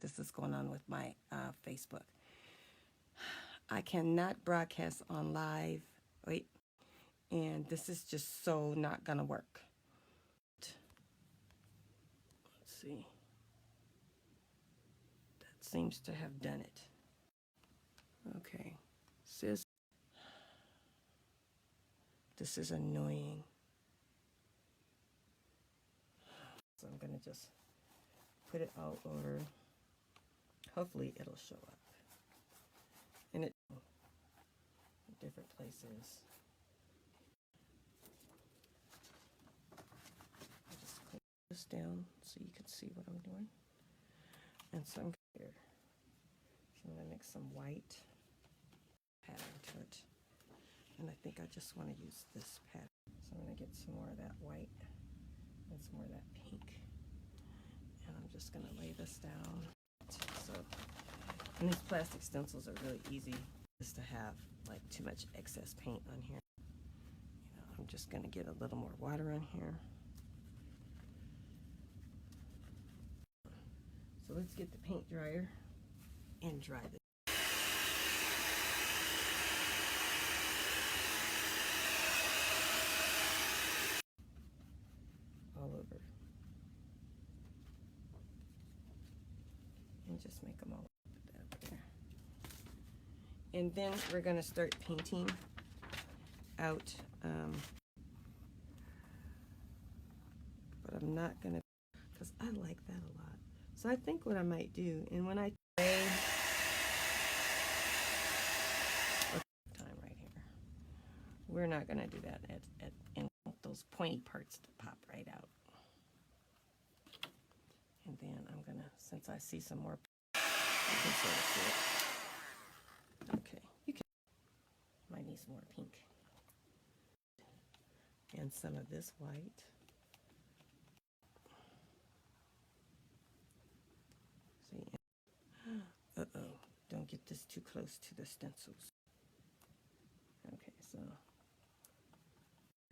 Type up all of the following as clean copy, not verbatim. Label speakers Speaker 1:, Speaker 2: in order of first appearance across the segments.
Speaker 1: This is going on with my Facebook. I cannot broadcast on live. Wait. And this is just so not gonna work. Let's see. That seems to have done it. Okay. Says this is annoying. So I'm gonna just put it all over. Hopefully it'll show up. And it different places. I'll just click this down so you can see what I'm doing. And so I'm here. So I'm gonna mix some white pattern to it. And I think I just want to use this pattern. So I'm gonna get some more of that white and some more of that pink. And I'm just gonna lay this down. So, and these plastic stencils are really easy just to have like too much excess paint on here. You know, I'm just gonna get a little more water on here. So let's get the paint dryer and dry this. All over. And just make them all put that up there. And then we're going to start painting out, but I'm not going to, because I like that a lot. So I think what I might do, and when I say, time right here, we're not going to do that and those pointy parts to pop right out. And then I'm going to, since I see some more, you can sort of see it. Okay, you can, might need some more pink. And some of this white. See, uh-oh, don't get this too close to the stencils. Okay, so,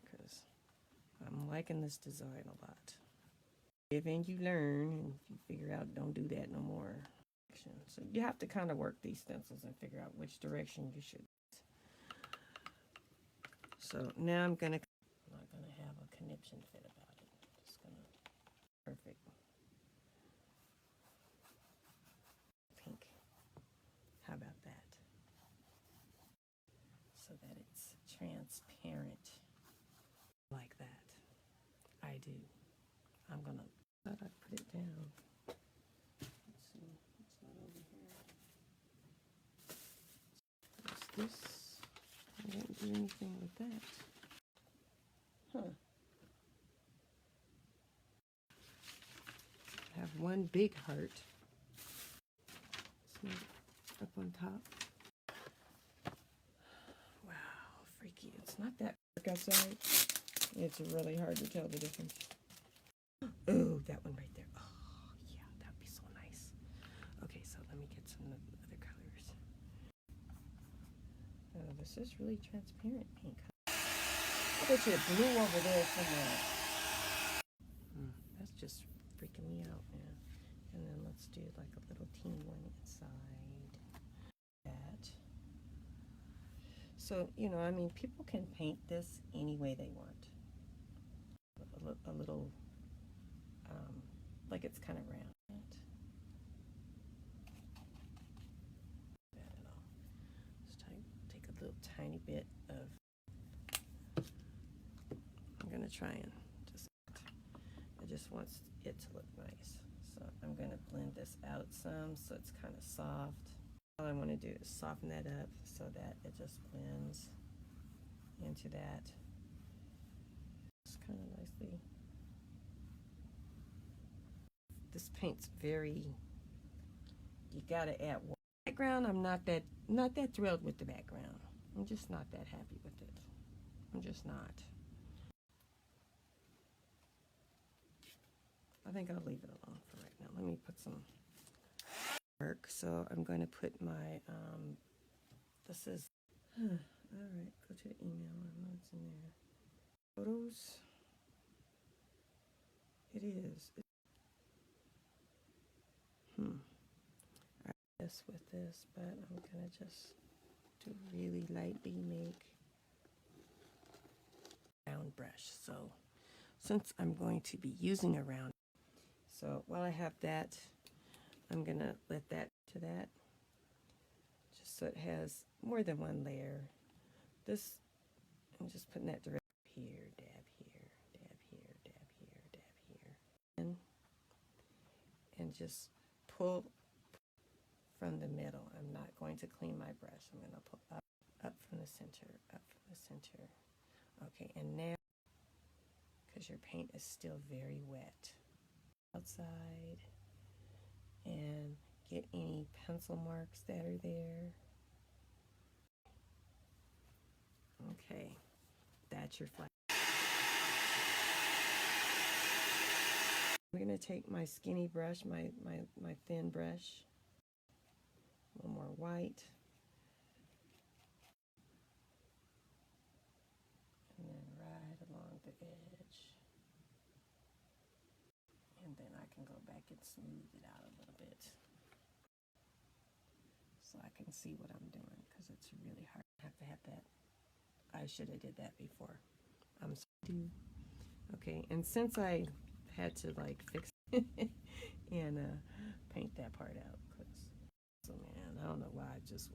Speaker 1: because I'm liking this design a lot. If and you learn and you figure out don't do that no more. So you have to kind of work these stencils and figure out which direction you should. So now I'm not gonna have a conniption fit about it. Just gonna perfect pink. How about that? So that it's transparent like that. I do. I'm gonna let I put it down. Let's see, it's not over here. What's this? I didn't do anything with that. Huh. I have one big heart. See, up on top. Wow, freaky. It's not that dark outside. It's really hard to tell the difference. Oh, that one right there. Oh, yeah, that'd be so nice. Okay, so let me get some other colors. Oh, this is really transparent pink. I bet you a blue over there somewhere. That's just freaking me out, man. And then let's do like a little teeny one inside that. So, you know, I mean, people can paint this any way they want. A little, like it's kind of round. That at all. Just take a little tiny bit of. I'm gonna try and just. I just want it to look nice, so I'm gonna blend this out some so it's kind of soft. All I want to do is soften that up so that it just blends into that. Just kind of nicely. This paint's very, you gotta add water. Background, I'm not that thrilled with the background. I'm just not that happy with it. I'm just not. I think I'll leave it alone for right now. Let me put some work. So I'm going to put my, this is, all right, go to the email. I know it's in there. Photos. It is. this with this, but I'm gonna just do really lightly make round brush. So since I'm going to be using a round, so while I have that, I'm gonna let that to that, just so it has more than one layer. This, I'm just putting that directly here, dab here, dab here, dab here, dab here, and just pull from the middle. I'm not going to clean my brush. I'm going to pull up from the center, up from the center. Okay, and now, because your paint is still very wet, outside, and get any pencil marks that are there. Okay, that's your flag. I'm going to take my skinny brush, my thin brush, a little more white, and then right along the edge. And then I can go back and smooth it out a little bit so I can see what I'm doing, because it's really hard. I have to have that. I should have did that before. I'm sorry. Okay, and since I had to like fix it and paint that part out, because so man, I don't know why I just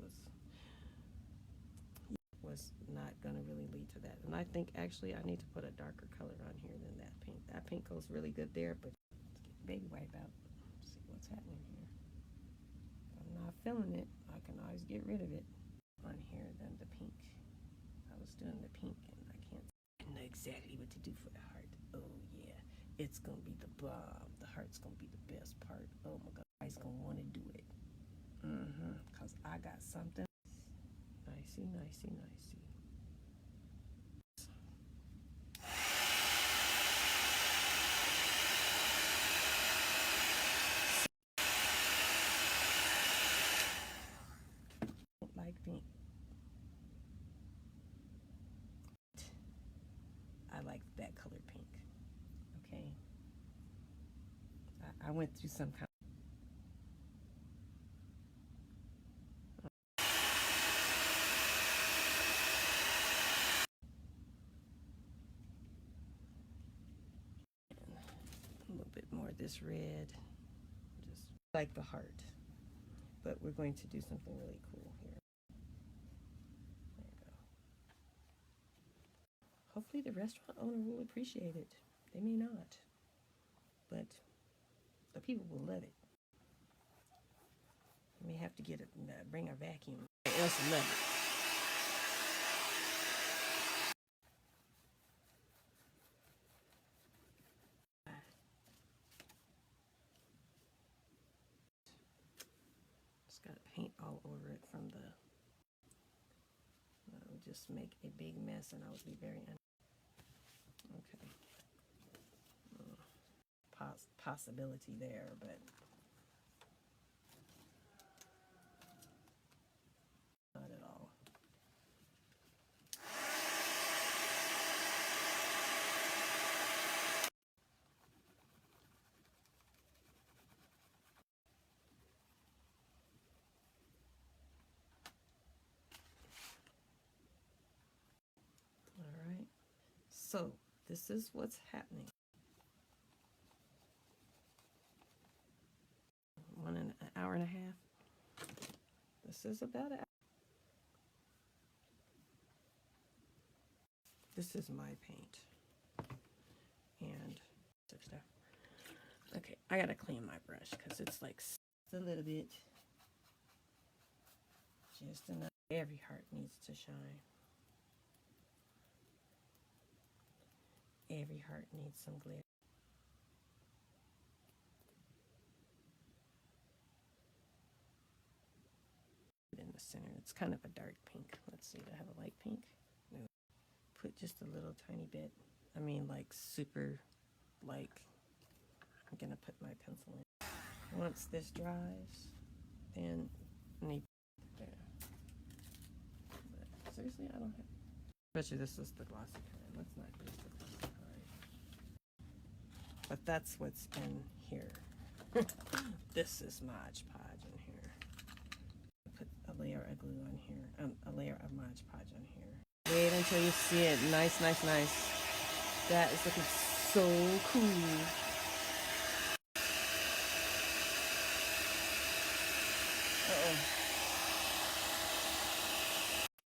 Speaker 1: was not going to really lead to that. And I think actually I need to put a darker color on here than that pink. That pink goes really good there, but let's get baby wipe out. See what's happening here. If I'm not feeling it, I can always get rid of it on here than the pink. I was doing the pink and I know exactly what to do for the heart. Oh yeah, it's going to be the bomb. The heart's going to be the best part. Oh my God, everybody's going to want to do it. Because I got something. Nicey, nicey, nicey. Don't like pink. I like that color pink. Okay. I went through some kind. A little bit more of this red, just like the heart, but we're going to do something really cool here. There you go. Hopefully the restaurant owner will appreciate it. They may not, but the people will love it. We may have to bring a vacuum. Else love it. Got paint all over it from the, just make a big mess and I would be very okay. Possibility there, but not at all. All right, so this is what's happening. 1 hour and a half. This is about an hour. This is my paint. And stuff. Okay, I gotta clean my brush because it's like a little bit. Just enough. Every heart needs to shine. Every heart needs some glitter. In the center, it's kind of a dark pink. Let's see, do I have a light pink? No. Put just a little tiny bit. I mean, like super, like, I'm gonna put my pencil in. Once this dries, then I need there. But seriously, I don't have. I bet you this is the glossy kind. Let's not use the glossy kind. But that's what's in here. This is Mod Podge in here. layer of glue on here, a layer of Mod Podge on here. Wait until you see it. Nice, nice, nice. That is looking so cool. Uh-oh.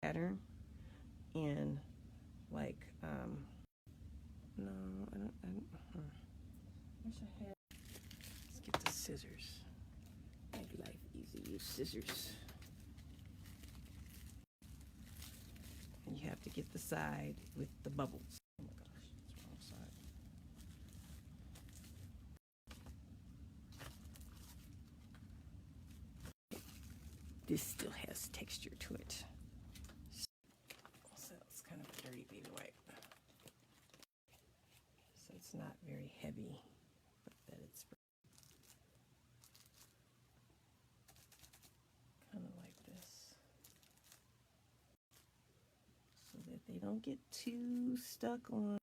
Speaker 1: Pattern and like, no, I don't wish I had. Let's get the scissors. Make life easy. Use scissors. And you have to get the side with the bubbles. Oh my gosh, it's wrong side. This still has texture to it. So it's kind of a dirty baby wipe. So it's not very heavy, but that it's kind of like this. So that they don't get too stuck on.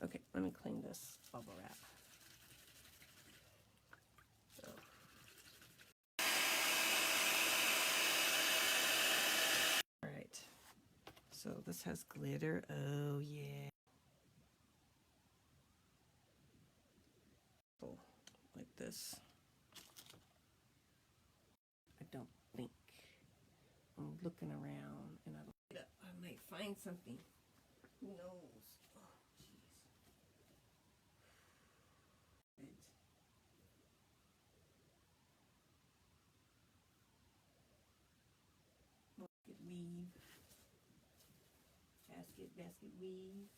Speaker 1: Okay, let me clean this bubble wrap. So. All right, so this has glitter. Oh yeah. Like this. I don't think. I'm looking around and I might find something. Who knows? Oh, jeez. Basket weave. Basket weave.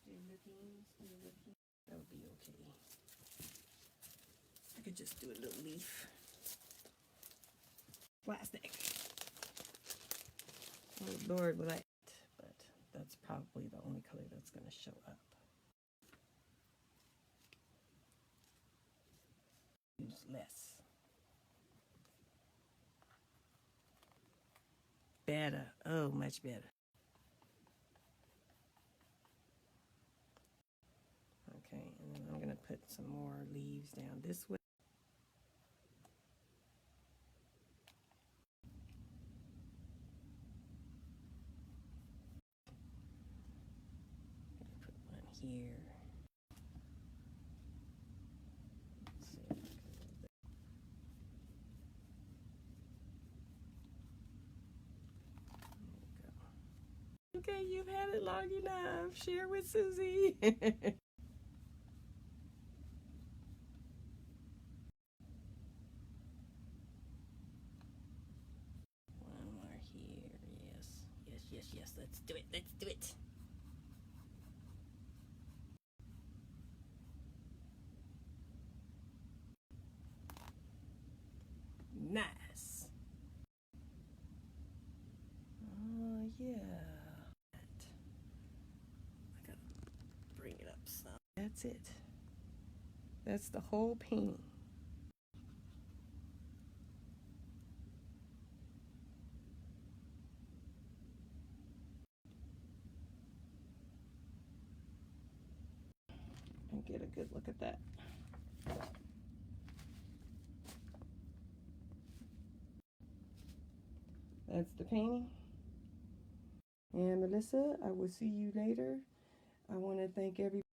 Speaker 1: Still looking, still looking. That would be okay. I could just do a little leaf. Plastic. Oh Lord, will I? But that's probably the only color that's going to show up. Use less. Better. Oh, much better. Okay, and then I'm going to put some more leaves down this way. Put one here. Let's see if I can move that. There we go. Okay, you've had it long enough. Share with Susie. One more here. Yes. Yes, yes, yes. Let's do it. Let's do it. Nice. Oh, yeah. I gotta bring it up some. That's it. That's the whole painting. And get a good look at that. That's the painting. And Melissa, I will see you later. I want to thank everybody.